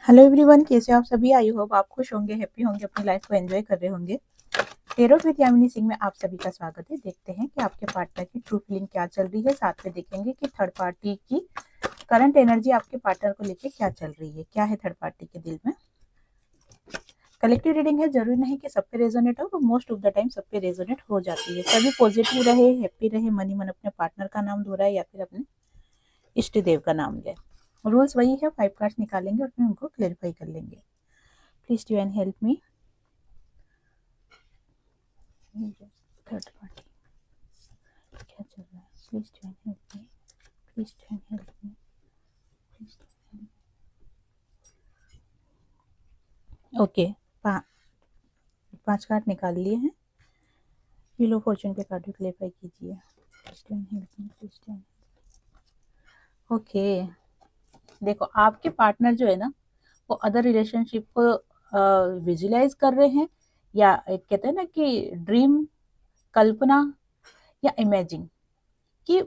Hello everyone, कैसे हो आप सभी। आई होप आप खुश होंगे, हैप्पी होंगे, अपनी लाइफ को एंजॉय कर रहे होंगे। टेरोट विद यामिनी सिंह में आप सभी का स्वागत है। देखते हैं कि आपके पार्टनर की ट्रू फीलिंग क्या चल रही है। साथ में देखेंगे कि थर्ड पार्टी की करंट एनर्जी आपके पार्टनर को लेके क्या चल रही है, क्या है थर्ड पार्टी के दिल में। कलेक्टिव रीडिंग है, जरूरी नहीं कि सब पे रेजोनेट हो, तो मोस्ट ऑफ द टाइम सब पे रेजोनेट हो जाती है। सभी पॉजिटिव रहे, हैप्पी रहे, मनी मन अपने पार्टनर का नाम दोहराए या फिर अपने इष्ट देव का नाम ले। रूल्स वही है, 5 कार्ड्स निकालेंगे और फिर उनको क्लेरिफाई कर लेंगे। Please divine help me. Third party क्या चल रहा है? Please divine help me, please divine help me, please. Okay, 5 card निकाल लिए हैं। व्हील ऑफ फॉर्चून के कार्ड भी क्लेरिफाई कीजिए। Please divine help me, please divine. Okay, देखो आपके पार्टनर जो है ना, वो अदर रिलेशनशिप को विजुलाइज कर रहे हैं, या एक कहते हैं ना कि ड्रीम, कल्पना या इमेजिन कि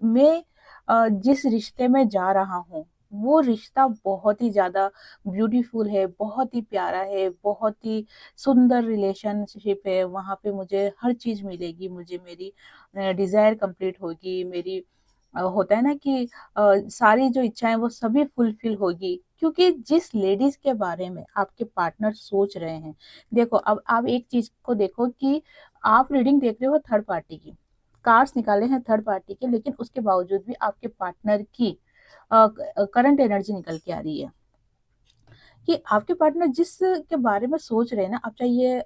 मैं जिस रिश्ते में जा रहा हूँ वो रिश्ता बहुत ही ज्यादा ब्यूटीफुल है, बहुत ही प्यारा है, बहुत ही सुंदर रिलेशनशिप है। वहां पे मुझे हर चीज मिलेगी, मुझे मेरी डिजायर कंप्लीट होगी, मेरी होता है ना कि सारी जो इच्छाएं वो सभी फुलफिल होगी। क्योंकि जिस लेडीज के बारे में आपके पार्टनर सोच रहे हैं, देखो अब आप एक चीज को देखो कि आप रीडिंग देख रहे हो थर्ड पार्टी की, कार्ड्स निकाले हैं थर्ड पार्टी के, लेकिन उसके बावजूद भी आपके पार्टनर की करंट एनर्जी निकल के आ रही है कि आपके पार्टनर जिस के बारे में सोच रहे हैं ना, आप चाहिए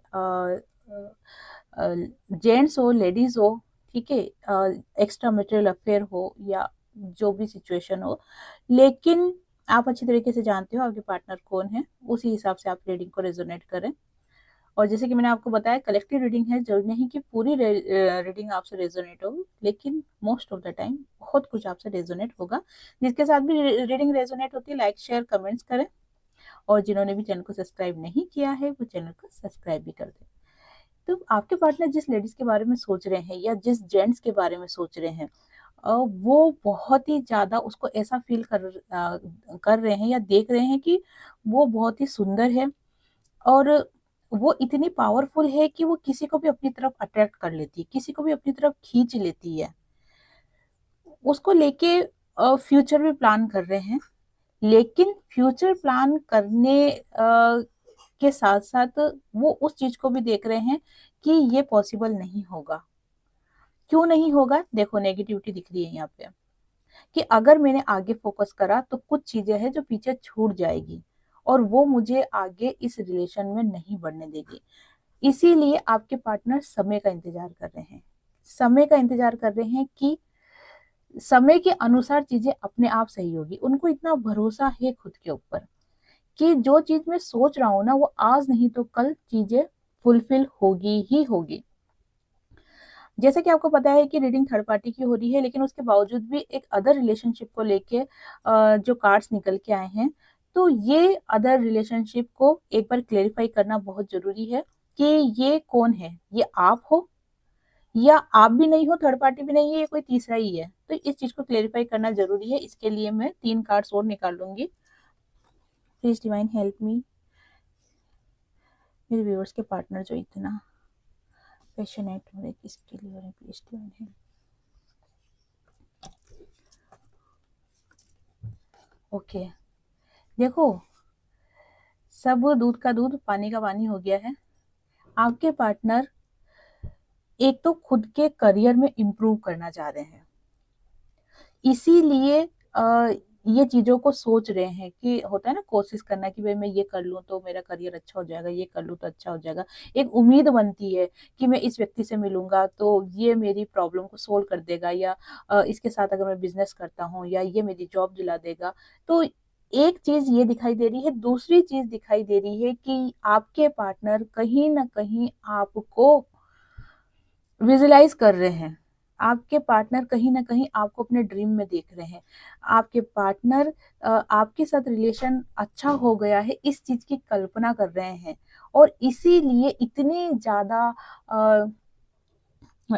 जेंट्स हो, लेडीज हो, ठीक है, एक्स्ट्रा मैरिटल अफेयर हो या जो भी सिचुएशन हो, लेकिन आप अच्छी तरीके से जानते हो आपके पार्टनर कौन है, उसी हिसाब से आप रीडिंग को रेजोनेट करें। और जैसे कि मैंने आपको बताया, कलेक्टिव रीडिंग है, जरूरी नहीं कि पूरी रीडिंग आपसे रेजोनेट हो, लेकिन मोस्ट ऑफ द टाइम बहुत कुछ आपसे रेजोनेट होगा। जिसके साथ भी रीडिंग रेजोनेट होती है, लाइक शेयर कमेंट्स करें, और जिन्होंने भी चैनल को सब्सक्राइब नहीं किया है वो चैनल को सब्सक्राइब भी कर दें। तो आपके पार्टनर जिस लेडीज के बारे में सोच रहे हैं या जिस जेंट्स के बारे में सोच रहे हैं, वो बहुत ही ज्यादा उसको ऐसा फील कर रहे हैं या देख रहे हैं कि वो बहुत ही सुंदर है, और वो इतनी पावरफुल है कि वो किसी को भी अपनी तरफ अट्रैक्ट कर लेती है, किसी को भी अपनी तरफ खींच लेती है। उसको लेके फ्यूचर भी प्लान कर रहे हैं, लेकिन फ्यूचर प्लान करने के साथ साथ वो उस चीज को भी देख रहे हैं कि ये पॉसिबल नहीं होगा। क्यों नहीं होगा? देखो नेगेटिविटी दिख रही है यहाँ पे कि अगर मैंने आगे फोकस करा तो कुछ चीजें हैं जो पीछे छूट जाएगी, और वो मुझे आगे इस रिलेशन में नहीं बढ़ने देगी। इसीलिए आपके पार्टनर समय का इंतजार कर रहे हैं, समय का इंतजार कर रहे हैं कि समय के अनुसार चीजें अपने आप सही होगी। उनको इतना भरोसा है खुद के ऊपर कि जो चीज मैं सोच रहा हूँ ना, वो आज नहीं तो कल चीजें फुलफिल होगी ही होगी। जैसे कि आपको पता है कि रीडिंग थर्ड पार्टी की हो रही है, लेकिन उसके बावजूद भी एक अदर रिलेशनशिप को लेके जो कार्ड्स निकल के आए हैं, तो ये अदर रिलेशनशिप को एक बार क्लेरिफाई करना बहुत जरूरी है कि ये कौन है। ये आप हो, या आप भी नहीं हो, थर्ड पार्टी भी नहीं है, ये कोई तीसरा ही है। तो इस चीज को क्लेरिफाई करना जरूरी है। इसके लिए मैं 3 कार्ड्स और निकाल लूंगी। Please divine help me. मेरे व्यूअर्स के पार्टनर जो इतना पैशनेट हो रहे किसके लिए हो रहे, प्लीज डिवाइन हेल्प। ओके, देखो सब दूध का दूध पानी का पानी हो गया है। आपके पार्टनर एक तो खुद के करियर में इम्प्रूव करना चाह रहे हैं, इसीलिए ये चीजों को सोच रहे हैं कि होता है ना कोशिश करना कि भाई मैं ये कर लूं तो मेरा करियर अच्छा हो जाएगा, ये कर लूं तो अच्छा हो जाएगा। एक उम्मीद बनती है कि मैं इस व्यक्ति से मिलूंगा तो ये मेरी प्रॉब्लम को सोल्व कर देगा, या इसके साथ अगर मैं बिजनेस करता हूँ या ये मेरी जॉब दिला देगा। तो एक चीज ये दिखाई दे रही है। दूसरी चीज दिखाई दे रही है कि आपके पार्टनर कहीं ना कहीं आपको विजुलाइज कर रहे हैं। आपके पार्टनर कहीं ना कहीं आपको अपने ड्रीम में देख रहे हैं। आपके पार्टनर आपके साथ रिलेशन अच्छा हो गया है इस चीज की कल्पना कर रहे हैं, और इसीलिए इतने ज्यादा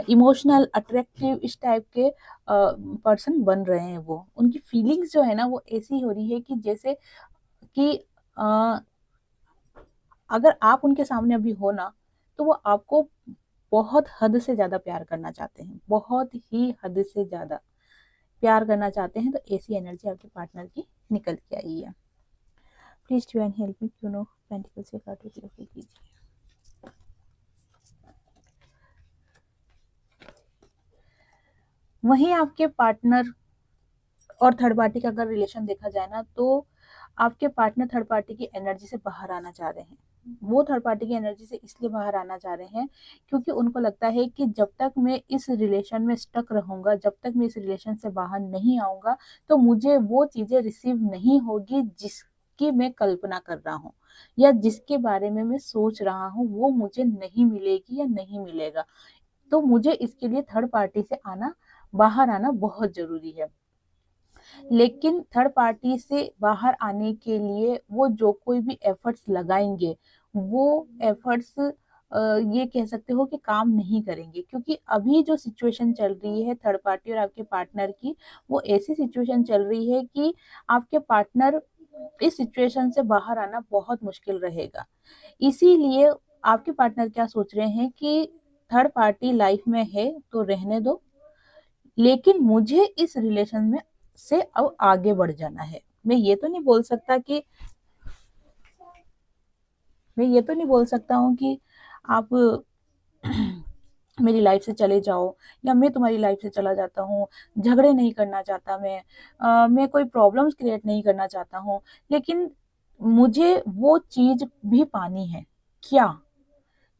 इमोशनल अट्रैक्टिव इस टाइप के पर्सन बन रहे हैं। वो उनकी फीलिंग्स जो है ना वो ऐसी हो रही है कि जैसे कि अ, अगर आप उनके सामने अभी हो ना, तो वो आपको बहुत हद से ज़्यादा प्यार करना चाहते हैं, बहुत ही हद से ज़्यादा प्यार करना चाहते हैं, तो ऐसी एनर्जी आपके पार्टनर की निकल के आई है। प्लीज़ डिवाइन हेल्प मी, क्यों नो पेंटिकल से कार्ड क्लियर कीजिए। वहीं आपके पार्टनर और थर्ड पार्टी का अगर रिलेशन देखा जाए ना, तो आपके पार्टनर थर्ड पार्टी की एनर्जी से बाहर आना चाह रहे हैं। वो थर्ड पार्टी की एनर्जी से इसलिए बाहर आना चाह रहे हैं क्योंकि उनको लगता है कि जब तक मैं इस रिलेशन में स्टक रहूंगा, जब तक मैं इस रिलेशन से बाहर नहीं आऊंगा, तो मुझे वो चीजें रिसीव नहीं होगी जिसकी मैं कल्पना कर रहा हूँ या जिसके बारे में मैं सोच रहा हूँ, वो मुझे नहीं मिलेगी या नहीं मिलेगा। तो मुझे इसके लिए थर्ड पार्टी से आना, बाहर आना बहुत जरूरी है। लेकिन थर्ड पार्टी से बाहर आने के लिए वो जो कोई भी एफर्ट्स लगाएंगे, वो एफर्ट्स ये कह सकते हो कि काम नहीं करेंगे, क्योंकि अभी जो सिचुएशन चल रही है थर्ड पार्टी और आपके पार्टनर की, वो ऐसी सिचुएशन चल रही है कि आपके पार्टनर इस सिचुएशन से बाहर आना बहुत मुश्किल रहेगा। इसीलिए आपके पार्टनर क्या सोच रहे हैं कि थर्ड पार्टी लाइफ में है तो रहने दो, लेकिन मुझे इस रिलेशन में से अब आगे बढ़ जाना है। मैं ये तो नहीं बोल सकता कि मैं ये तो नहीं बोल सकता हूँ कि आप मेरी लाइफ से चले जाओ या मैं तुम्हारी लाइफ से चला जाता हूँ। झगड़े नहीं करना चाहता मैं कोई प्रॉब्लम्स क्रिएट नहीं करना चाहता हूँ, लेकिन मुझे वो चीज भी पानी है क्या,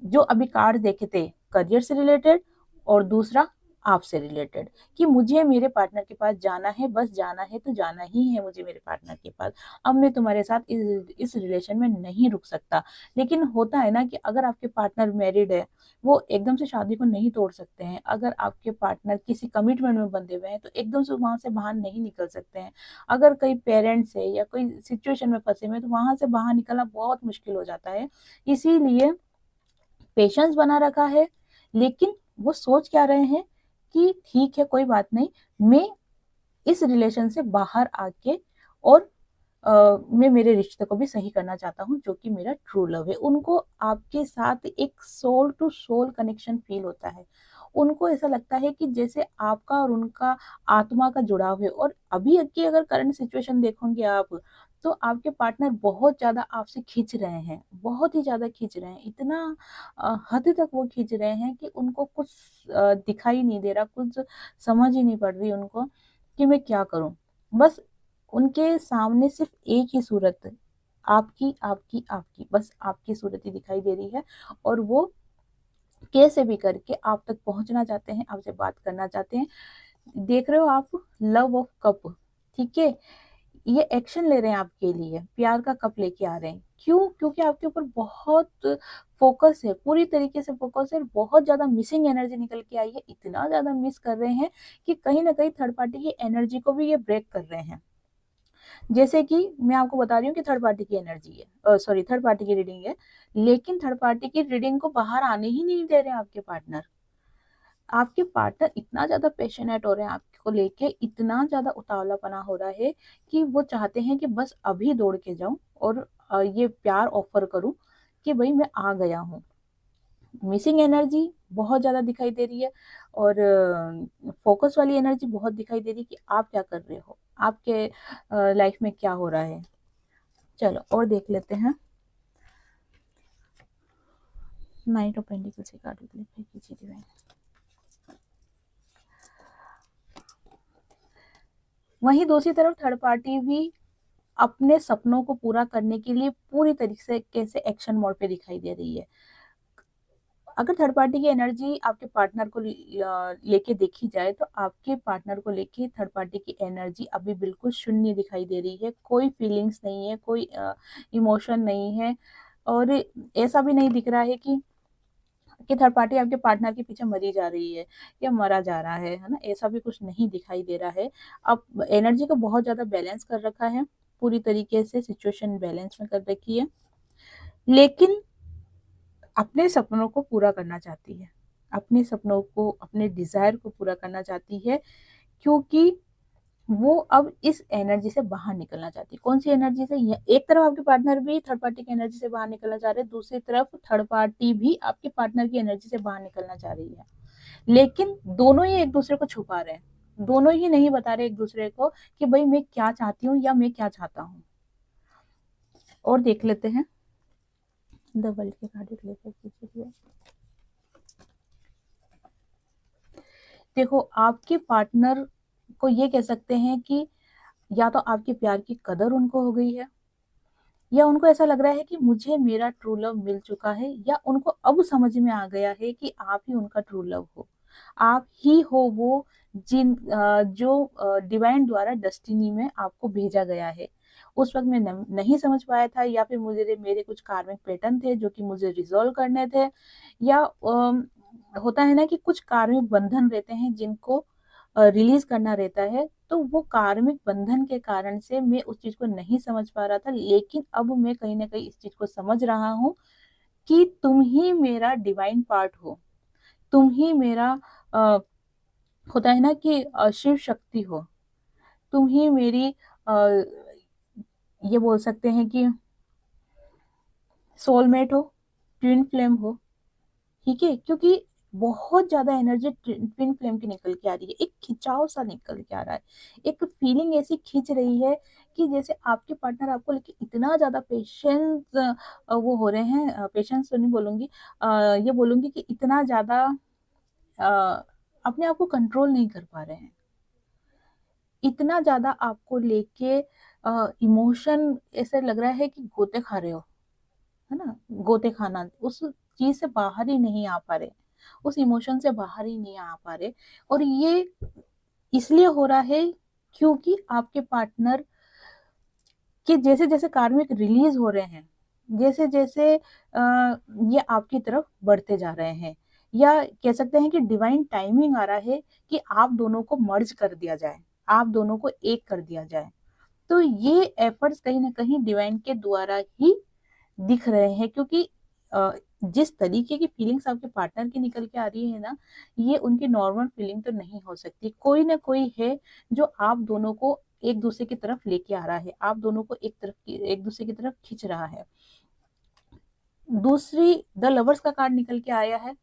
जो अभी कार्ड देखे थे करियर से रिलेटेड और दूसरा आपसे रिलेटेड, कि मुझे मेरे पार्टनर के पास जाना है, बस जाना है तो जाना ही है मुझे मेरे पार्टनर के पास। अब मैं तुम्हारे साथ इस रिलेशन में नहीं रुक सकता। लेकिन होता है ना कि अगर आपके पार्टनर मैरिड है, वो एकदम से शादी को नहीं तोड़ सकते हैं। अगर आपके पार्टनर किसी कमिटमेंट में बंधे हुए हैं तो एकदम से वहां से बाहर नहीं निकल सकते हैं। अगर कई पेरेंट्स है या कोई सिचुएशन में फंसे हुए हैं तो वहां से बाहर निकलना बहुत मुश्किल हो जाता है। इसीलिए पेशेंस बना रखा है, लेकिन वो सोच क्या रहे हैं कि ठीक है कोई बात नहीं, मैं इस रिलेशन से बाहर आके और मैं मेरे रिश्ते को भी सही करना चाहता हूँ जो कि मेरा ट्रू लव है। उनको आपके साथ एक soul to soul connection feel होता है। उनको ऐसा लगता है कि जैसे आपका और उनका आत्मा का जुड़ाव है। और अभी की अगर करंट सिचुएशन देखोगे आप, तो आपके पार्टनर बहुत ज्यादा आपसे खींच रहे हैं, बहुत ही ज्यादा खींच रहे हैं। इतना हद तक वो खींच रहे हैं कि उनको कुछ दिखाई नहीं दे रहा, कुछ समझ ही नहीं पड़ रही उनको कि मैं क्या करूं। बस उनके सामने सिर्फ एक ही सूरत, आपकी आपकी आपकी, बस आपकी सूरत ही दिखाई दे रही है। और वो कैसे भी करके आप तक पहुंचना चाहते हैं, आपसे बात करना चाहते हैं। देख रहे हो आप, लव ऑफ कप, ठीक है, ये एक्शन ले रहे हैं आपके लिए, प्यार का कप लेके आ रहे हैं। क्यों? क्योंकि आपके ऊपर बहुत फोकस है, पूरी तरीके से फोकस है। बहुत ज्यादा मिसिंग एनर्जी निकल के आई है, इतना ज्यादा मिस कर रहे हैं कि कहीं ना कहीं थर्ड पार्टी की एनर्जी को भी ये ब्रेक कर रहे हैं। जैसे कि मैं आपको बता रही हूँ कि थर्ड पार्टी की एनर्जी है, सॉरी थर्ड पार्टी की रीडिंग है, लेकिन थर्ड पार्टी की रीडिंग को बाहर आने ही नहीं दे रहे आपके पार्टनर। आपके पार्टनर इतना ज्यादा पैशनेट हो रहे हैं आपको लेके, इतना ज्यादा उतावलापना हो रहा है कि वो चाहते हैं कि बस अभी दौड़ के जाऊं और ये प्यार ऑफर करूं कि भाई मैं आ गया हूँ। मिसिंग एनर्जी बहुत ज्यादा दिखाई दे रही है और फोकस वाली एनर्जी बहुत दिखाई दे रही है कि आप क्या कर रहे हो, आपके लाइफ में क्या हो रहा है। चलो और देख लेते हैं। नाइट ऑफ पेंटिकल्स की कार्ड कीजिए डिवाइन। वहीं दूसरी तरफ थर्ड पार्टी भी अपने सपनों को पूरा करने के लिए पूरी तरीके से एक्शन मोड पे दिखाई दे रही है। अगर थर्ड पार्टी की एनर्जी आपके पार्टनर को लेके देखी जाए, तो आपके पार्टनर को लेके थर्ड पार्टी की एनर्जी अभी बिल्कुल शून्य दिखाई दे रही है। कोई फीलिंग्स नहीं है, कोई इमोशन नहीं है। और ऐसा भी नहीं दिख रहा है कि थर्ड पार्टी आपके पार्टनर के पीछे मरी जा रही है या मरा जा रहा है ना, ऐसा भी कुछ नहीं दिखाई दे रहा है। अब एनर्जी को बहुत ज्यादा बैलेंस कर रखा है, पूरी तरीके से सिचुएशन बैलेंस में कर रखी है, लेकिन अपने सपनों को पूरा करना चाहती है, अपने सपनों को, अपने डिजायर को पूरा करना चाहती है। क्योंकि वो अब इस एनर्जी से बाहर निकलना चाहती है। कौन-सी एनर्जी से? य एक तरफ आपके पार्टनर भी थर्ड पार्टी की एनर्जी से बाहर निकलना चाह रहे हैं, दूसरी तरफ थर्ड पार्टी भी आपके पार्टनर की एनर्जी से बाहर निकलना चाह रही है। लेकिन दोनों ही एक-दूसरे को छुपा रहे हैं। दोनों ही नहीं बता रहे एक-दूसरे को कि भई मैं क्या चाहती हूँ या मैं क्या चाहता हूँ। और देख लेते हैं, द वर्ल्ड के कार्ड एक लेकर कीजिए। देखो, आपके पार्टनर को ये कह सकते हैं कि या तो आपके प्यार की कदर उनको हो गई है, या उनको ऐसा लग रहा है कि मुझे मेरा ट्रू लव मिल चुका है, या उनको अब समझ में आ गया है कि आप ही उनका ट्रू लव हो। आप ही हो वो जो डिवाइन द्वारा डेस्टिनी में आपको भेजा गया है। उस वक़्त मैं नहीं समझ पाया था, या फिर मुझे मेरे कुछ कार्मिक पैटर्न थे जो कि मुझे रिज़ॉल्व करने थे, या होता है ना कि कुछ कार्मिक बंधन रहते हैं जिनको रिलीज़ करना रहता है, तो वो कार्मिक बंधन के कारण से मैं उस चीज़ को नहीं समझ पा रहा था, लेकिन अब मैं कहीं न कहीं इस चीज़ को समझ रहा हूँ कि तुम ही मेरा डिवाइन पार्ट हो। तुम ही मेरा अ, होता है ना कि शिव शक्ति हो। तुम ही मेरी अ, ये बोल सकते हैं कि सोलमेट हो, ट्विन फ्लेम हो। ठीक है? क्योंकि बहुत ज़्यादा एनर्जी ट्विन फ्लेम की निकल के आ रही है, एक खिंचाव-सा निकल के आ रहा है। एक फीलिंग ऐसी खींच रही है कि जैसे आपके पार्टनर आपको लेके इतना ज़्यादा वो हो रहे हैं, पेशेंस तो नहीं बोलूँगी, ये बोलूँगी कि इतना ज़्यादा अ, अपने आप को कंट्रोल नहीं कर पा रहे हैं। इतना ज़्यादा आपको लेके इमोशन ऐसा लग रहा है कि गोते खा रहे हो, है ना? गोते खाना, उस चीज़ से बाहर ही नहीं आ पा रहे। उस इमोशन से बाहर ही नहीं आ पा रहे, और ये इसलिए हो रहा है क्योंकि आपके पार्टनर के जैसे-जैसे कार्मिक रिलीज़ हो रहे हैं, जैसे-जैसे ये आपकी तरफ बढ़ते जा रहे हैं, या कह सकते हैं कि डिवाइन टाइमिंग आ रहा है कि आप दोनों को मर्ज कर दिया जाए, आप दोनों को एक कर दिया जाए। तो ये एफर्ट्स कहीं न कहीं डिवाइन के द्वारा ही दिख रहे हैं, क्योंकि अ, जिस तरीके की फीलिंग्स आपके पार्टनर की निकल के आ रही है ना, ये उनकी नॉर्मल फीलिंग तो नहीं हो सकती। कोई न कोई है जो आप दोनों को एक-दूसरे की तरफ लेके आ रहा है, आप दोनों को एक-दूसरे की तरफ खींच रहा है। दूसरी द लवर्स का कार्ड निकल के आया है,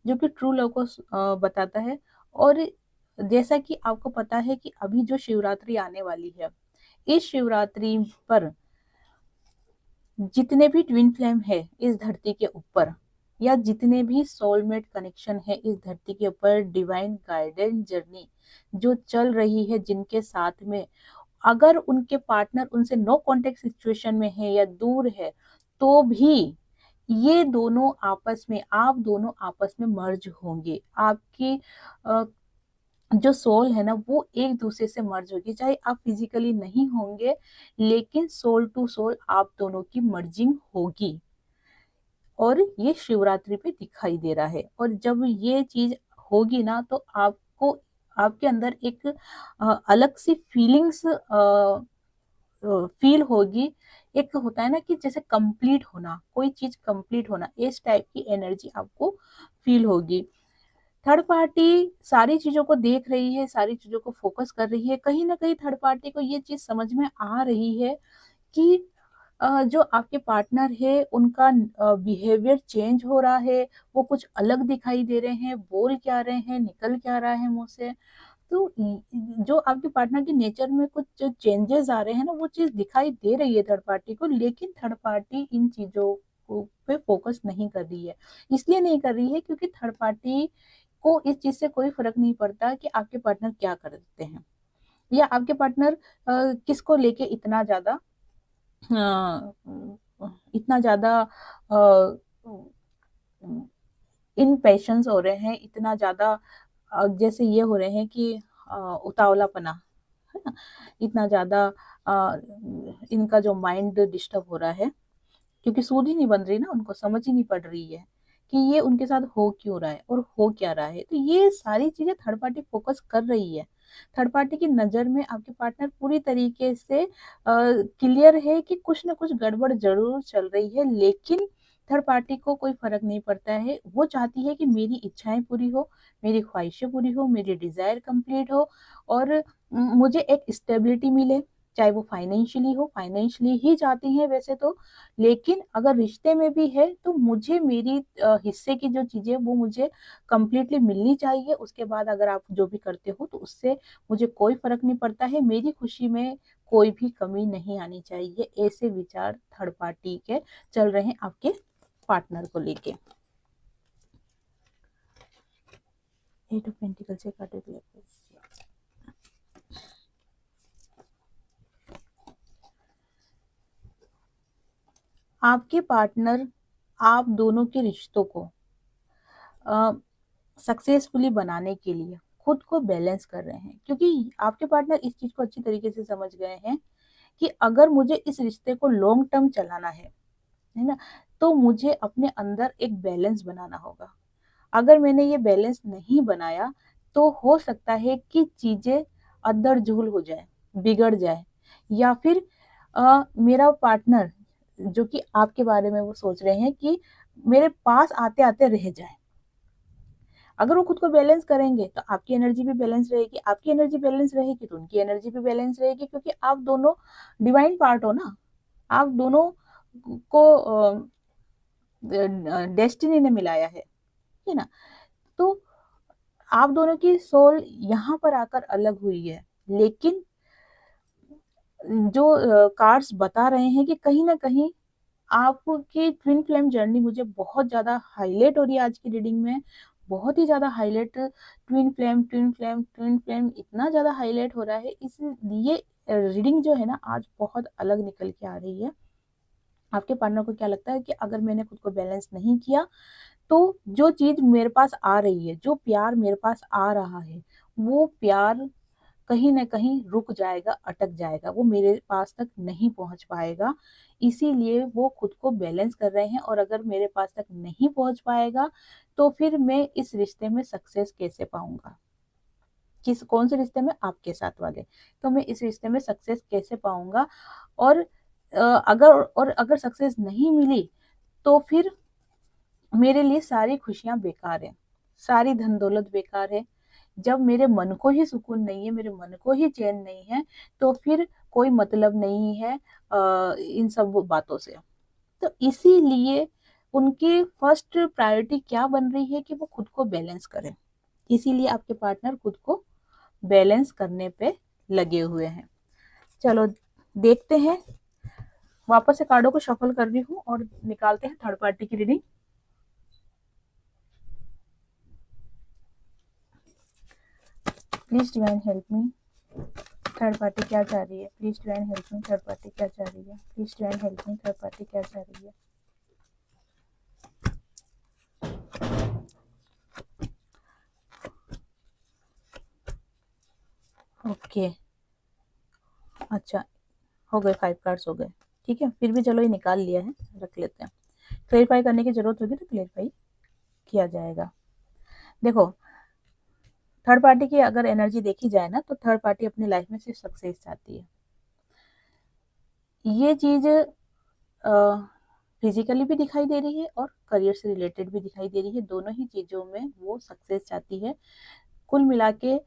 जो कि ट्रू लव को बताता है, और जैसा कि आपको पता है कि अभी जो शिवरात्रि आने वाली है, इस शिवरात्रि पर जितने भी ट्विन फ्लेम है इस धरती के ऊपर, या जितने भी सोलमेट कनेक्शन है इस धरती के ऊपर, डिवाइन गाइडेंस जर्नी जो चल रही है जिनके साथ में, अगर उनके पार्टनर उनसे नो कांटेक्ट सिचुएशन में है या दूर है, तो भी ये दोनों आपस में, आप दोनों आपस में मर्ज होंगे। आपकी अ, जो सोल है ना, वो एक दूसरे से मर्ज होगी, चाहे आप फिजिकली नहीं होंगे, लेकिन सोल टू सोल आप दोनों की मर्जिंग होगी, और ये शिवरात्रि पे दिखाई दे रहा है। और जब ये चीज होगी ना, तो आपको, आपके अंदर एक अलग सी फीलिंग्स फील होगी। एक होता है ना कि जैसे कंप्लीट होना, कोई चीज कंप्लीट होना, इस टाइप की एनर्जी आपको फील होगी। थर्ड पार्टी सारी चीज़ों को देख रही है, सारी चीज़ों को फ़ोकस कर रही है। कहीं न कहीं थर्ड पार्टी को ये चीज़ समझ में आ रही है कि जो आपके पार्टनर है उनका बिहेवियर चेंज हो रहा है, वो कुछ अलग दिखाई दे रहे हैं, बोल क्या रहे हैं, निकल क्या रहा है मुँह से। तो जो आपके पार्टनर के नेचर में कुछ जो चेंजेस आ रहे हैं ना, वो चीज़ दिखाई दे रही है थर्ड पार्टी को, लेकिन थर्ड पार्टी इन चीज़ों को पे फ़ोकस नहीं कर रही है। इसलिए नहीं कर रही है क्योंकि थर्ड पार्टी को इस चीज़ से कोई फ़र्क नहीं पड़ता कि आपके पार्टनर क्या करते हैं, या आपके पार्टनर किसको लेके इतना ज़्यादा अ, इम्पेशंस हो रहे हैं, इतना ज़्यादा जैसे ये हो रहे हैं कि उतावलापना, है ना? इतना ज़्यादा अ, इनका जो माइंड डिस्टर्ब हो रहा है, क्योंकि सूझ ही नहीं बन रही ना, उनको समझ ही नहीं पड़ रही है कि ये उनके साथ हो क्यों रहा है और हो क्या रहा है। तो ये सारी चीज़ें थर्ड पार्टी फ़ोकस कर रही है। थर्ड पार्टी की नज़र में आपके पार्टनर पूरी तरीके से क्लियर है कि कुछ न कुछ गड़बड़ ज़रूर चल रही है, लेकिन थर्ड पार्टी को कोई फर्क नहीं पड़ता है, वो चाहती है कि मेरी इच्छाएं पूरी हो, मेरी ख्वाहिशें पूरी हो, मेरी डिजायर कंप्लीट हो, और मुझे एक स्टेबिलिटी मिले, चाहे वो फाइनेंशियली हो, फाइनेंशियली ही चाहती हैं वैसे तो, लेकिन अगर रिश्ते में भी है तो मुझे मेरी हिस्से की जो चीजें वो मुझे कंप्लीटली मिलनी चाहिए। उसके बाद अगर आप जो भी करते हो तो उससे मुझे कोई फर्क नहीं पड़ता है, मेरी खुशी में कोई भी कमी नहीं आनी चाहिए। ऐसे विचार थर्ड पार्टी के चल रहे हैं आपके पार्टनर को लेके। एट ऑफ पेंटिकल से काटो आपके पार्टनर आप दोनों के रिश्तों को सक्सेसफुली बनाने के लिए खुद को बैलेंस कर रहे हैं, क्योंकि आपके पार्टनर इस चीज को अच्छी तरीके से समझ गए हैं कि अगर मुझे इस रिश्ते को लॉन्ग टर्म चलाना है ना, तो मुझे अपने अंदर एक बैलेंस बनाना होगा। अगर मैंने ये बैलेंस नहीं बनाया तो हो सकता है कि चीजें अद्दर झूल हो जाए, बिगड़ जाए, या फिर मेरा पार्टनर जो कि आपके बारे में वो सोच रहे हैं कि मेरे पास आते आते रह जाए। अगर वो खुद को बैलेंस करेंगे तो आपकी एनर्जी भी बैलेंस रहेगी, आपकी एनर्जी बैलेंस रहेगी तो उनकी एनर्जी भी बैलेंस रहेगी, क्योंकि आप दोनों डिवाइन पार्ट हो ना, आप दोनों को डेस्टिनी ने मिलाया है ना। तो आप दोनों की सोल यहाँ पर आकर अलग हुई है, लेकिन जो कार्ड्स बता रहे हैं कि कहीं ना कहीं आपकी ट्विन फ्लेम जर्नी मुझे बहुत ज्यादा हाईलाइट हो रही है आज की रीडिंग में, बहुत ही ज्यादा highlight. Twin flame twin flame twin flame इतना ज्यादा हाईलाइट हो रहा है, इसलिए रीडिंग जो है ना आज बहुत अलग निकल के आ रही है। आपके पार्टनर को क्या लगता है कि अगर मैंने खुद को बैलेंस नहीं किया तो जो चीज मेरे पास आ रही है, जो प्यार मेरे पास आ रहा है, वो प्यार कहीं ना कहीं रुक जाएगा, अटक जाएगा, वो मेरे पास तक नहीं पहुंच पाएगा। इसीलिए वो खुद को बैलेंस कर रहे हैं, और अगर मेरे पास तक नहीं पहुंच पाएगा तो फिर मैं इस रिश्ते में सक्सेस कैसे पाऊंगा। कौन से रिश्ते में? आपके साथ वाले। तो मैं इस रिश्ते में सक्सेस कैसे पाऊंगा, और अगर सक्सेस नहीं मिली तो फिर मेरे लिए सारी खुशियां बेकार है, सारी धन दौलत बेकार है। जब मेरे मन को ही सुकून नहीं है, मेरे मन को ही चैन नहीं है, तो फिर कोई मतलब नहीं है इन सब बातों से। तो इसीलिए उनकी फर्स्ट प्रायोरिटी क्या बन रही है कि वो खुद को बैलेंस करें। इसीलिए आपके पार्टनर खुद को बैलेंस करने पे लगे हुए हैं। चलो देखते हैं, वापस से कार्डों को शफल कर रही हूँ और निकालते हैं थर्ड पार्टी की reading. Please divine help me, third party क्या चाह रही है? Please divine help me, third party क्या चाह रही है? Please divine help me, third party क्या चाह रही है? ओके अच्छा, हो गए 5 कार्ड्स हो गए, ठीक है। फिर भी चलो ये निकाल लिया है, रख लेते हैं। क्लेरिफाई करने की जरूरत होगी तो क्लेरिफाई किया जाएगा। देखो, थर्ड पार्टी की अगर एनर्जी देखी जाए ना तो थर्ड पार्टी अपनी लाइफ में सिर्फ सक्सेस चाहती है। ये चीज फिजिकली भी दिखाई दे रही है और करियर से रिलेटेड भी दिखाई दे रही है, दोनों ही चीजों में वो सक्सेस चाहती है। कुल मिला के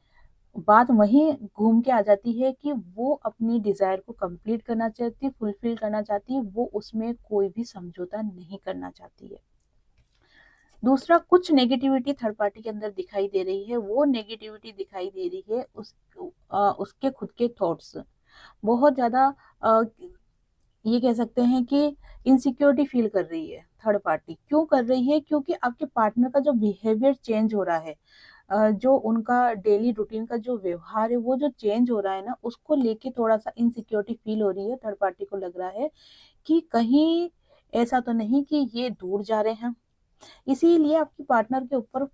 बात वहीं घूम के आ जाती है कि वो अपनी डिजायर को कंप्लीट करना चाहती है, फुलफिल करना चाहती है, वो उसमें कोई भी समझौता नहीं करना चाहती है। दूसरा, कुछ नेगेटिविटी थर्ड पार्टी के अंदर दिखाई दे रही है, वो नेगेटिविटी दिखाई दे रही है उसके खुद के थॉट्स बहुत ज्यादा ये कह सकते हैं कि इनसिक्योरिटी फील कर रही है थर्ड पार्टी। क्यों कर रही है? क्योंकि आपके पार्टनर का जो बिहेवियर चेंज हो रहा है, जो उनका डेली रूटीन का जो व्यवहार है वो जो चेंज हो रहा है ना, उसको लेके थोड़ा सा इनसिक्योरिटी फील हो रही है। थर्ड पार्टी को लग रहा है कि कहीं ऐसा तो नहीं कि ये दूर जा रहे हैं। इसीलिए आपके पार्टनर के ऊपर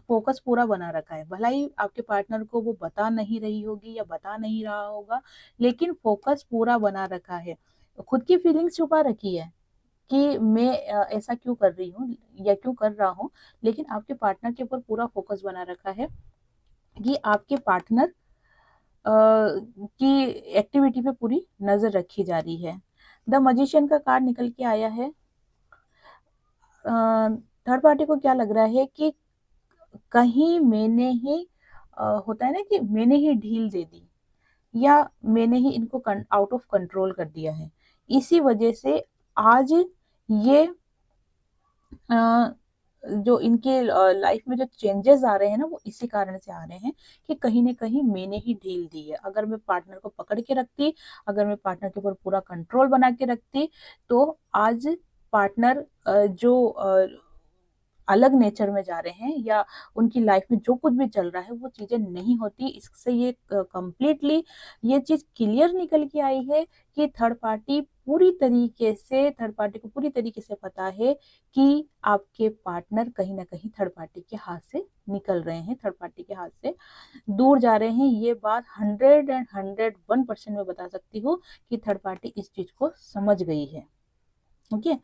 फोकस पूरा बना रखा है। भला ही आपके पार्टनर को वो बता नहीं रही होगी या बता नहीं रहा होगा, लेकिन फोकस पूरा बना रखा है। खुद की फीलिंग्स छुपा रखी है कि मैं ऐसा क्यों कर रही हूँ या क्यों कर रहा हूँ, लेकिन आपके पार्टनर के ऊपर पूरा फोकस बना रखा है कि आपके पार्टनर की एक्टिविटी पे पूरी नजर रखी जा रही है। द मैजिशियन का कार्ड निकल के आया है। थर्ड पार्टी को क्या लग रहा है कि कहीं मैंने ही होता है ना कि मैंने ही ढील दे दी या मैंने ही इनको आउट ऑफ कंट्रोल कर दिया है। इसी वजह से आज ये जो इनके लाइफ में जो चेंजेस आ रहे हैं ना वो इसी कारण से आ रहे हैं कि कहीं ना कहीं मैंने ही ढील दी है। अगर मैं पार्टनर को पकड़ के रखती, अगर मैं पार्टनर के ऊपर पूरा कंट्रोल बना के रखती, तो आज पार्टनर जो अलग नेचर में जा रहे हैं या उनकी लाइफ में जो कुछ भी चल रहा है वो चीजें नहीं होती। इससे ये कंप्लीटली ये चीज क्लियर निकल के आई है कि थर्ड पार्टी को पूरी तरीके से पता है कि आपके पार्टनर कहीं ना कहीं थर्ड पार्टी के हाथ से निकल रहे हैं, थर्ड पार्टी के हाथ से दूर जा रहे हैं। ये बात 101% में बता सकती हूँ कि थर्ड पार्टी इस चीज को समझ गई है। ओके।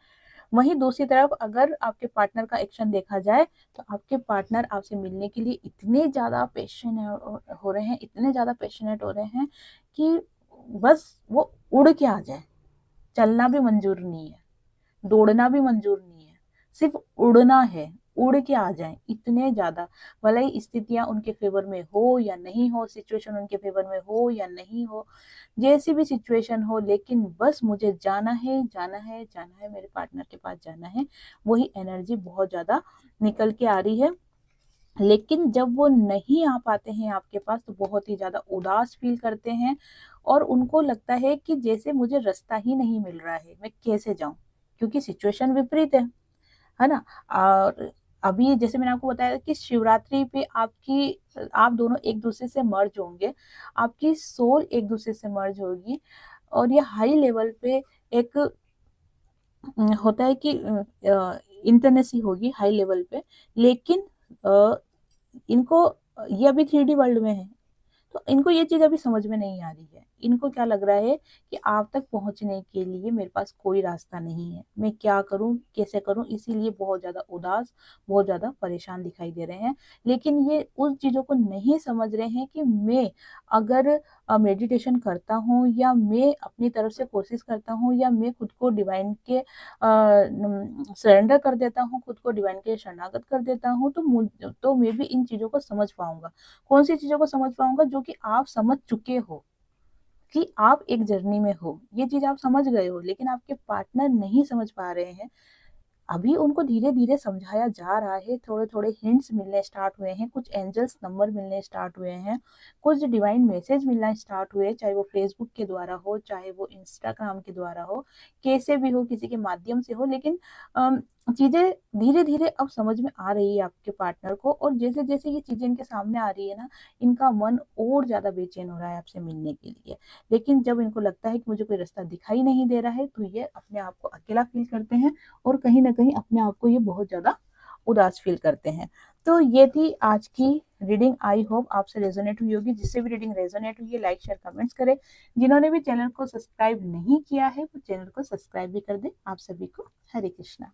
वहीं दूसरी तरफ अगर आपके पार्टनर का एक्शन देखा जाए तो आपके पार्टनर आपसे मिलने के लिए इतने ज्यादा पैशनेट हो रहे हैं, इतने ज्यादा पैशनेट हो रहे हैं कि बस वो उड़ के आ जाए। चलना भी मंजूर नहीं है, दौड़ना भी मंजूर नहीं है, सिर्फ उड़ना है, उड़ के आ जाएं। इतने ज्यादा, भले ही स्थितियां उनके फेवर में हो या नहीं हो, सिचुएशन उनके फेवर में हो या नहीं हो, जैसी भी सिचुएशन हो, लेकिन बस मुझे जाना है, जाना है, जाना है, मेरे पार्टनर के पास जाना है। वही एनर्जी बहुत ज्यादा निकल के आ रही है। लेकिन जब वो नहीं आ पाते हैं आपके पास तो बहुत ही ज्यादा उदास फील करते हैं और उनको लगता है कि जैसे मुझे रास्ता ही नहीं मिल रहा है, मैं कैसे जाऊं, क्योंकि सिचुएशन विपरीत है ना। और अभी जैसे मैंने आपको बताया कि शिवरात्रि पे आप दोनों एक दूसरे से मर्ज होंगे, आपकी सोल एक दूसरे से मर्ज होगी और ये हाई लेवल पे एक होता है कि इंटरनेसी होगी हाई लेवल पे। लेकिन अ, इनको ये अभी 3D वर्ल्ड में है तो इनको ये चीज अभी समझ में नहीं आ रही है। इनको क्या लग रहा है कि आप तक पहुंचने के लिए मेरे पास कोई रास्ता नहीं है, मैं क्या करूं, कैसे करूं, इसीलिए बहुत ज्यादा उदास, बहुत ज्यादा परेशान दिखाई दे रहे हैं। लेकिन ये उन चीजों को नहीं समझ रहे हैं कि मैं अगर मेडिटेशन करता हूँ या मैं अपनी तरफ से कोशिश करता हूँ या मैं खुद को डिवाइन के सरेंडर कर देता हूँ, खुद को डिवाइन के शरणागत कर देता हूँ, तो मैं भी इन चीजों को समझ पाऊंगा। कौन सी चीजों को समझ पाऊंगा? जो कि आप समझ चुके हो कि आप एक जर्नी में हो, ये चीज आप समझ गए हो, लेकिन आपके पार्टनर नहीं समझ पा रहे हैं। अभी उनको धीरे धीरे समझाया जा रहा है, थोड़े थोड़े हिंट्स मिलने स्टार्ट हुए हैं, कुछ एंजल्स नंबर मिलने स्टार्ट हुए हैं, कुछ डिवाइन मैसेज मिलना स्टार्ट हुए, चाहे वो फेसबुक के द्वारा हो, चाहे वो इंस्टाग्राम के द्वारा हो, कैसे भी हो, किसी के माध्यम से हो। लेकिन चीजें धीरे धीरे अब समझ में आ रही है आपके पार्टनर को, और जैसे जैसे ये चीजें इनके सामने आ रही है ना, इनका मन और ज्यादा बेचैन हो रहा है आपसे मिलने के लिए। लेकिन जब इनको लगता है कि मुझे कोई रास्ता दिखाई नहीं दे रहा है तो ये अपने आप को अकेला फील करते हैं और कहीं ना कहीं अपने आप को ये बहुत ज्यादा उदास फील करते हैं। तो ये थी आज की रीडिंग। आई होप आपसे रेजोनेट हुई होगी। जिससे भी रीडिंग रेजोनेट हुई है लाइक शेयर कमेंट्स करें। जिन्होंने भी चैनल को सब्सक्राइब नहीं किया है वो चैनल को सब्सक्राइब भी कर दे। आप सभी को हरे कृष्णा।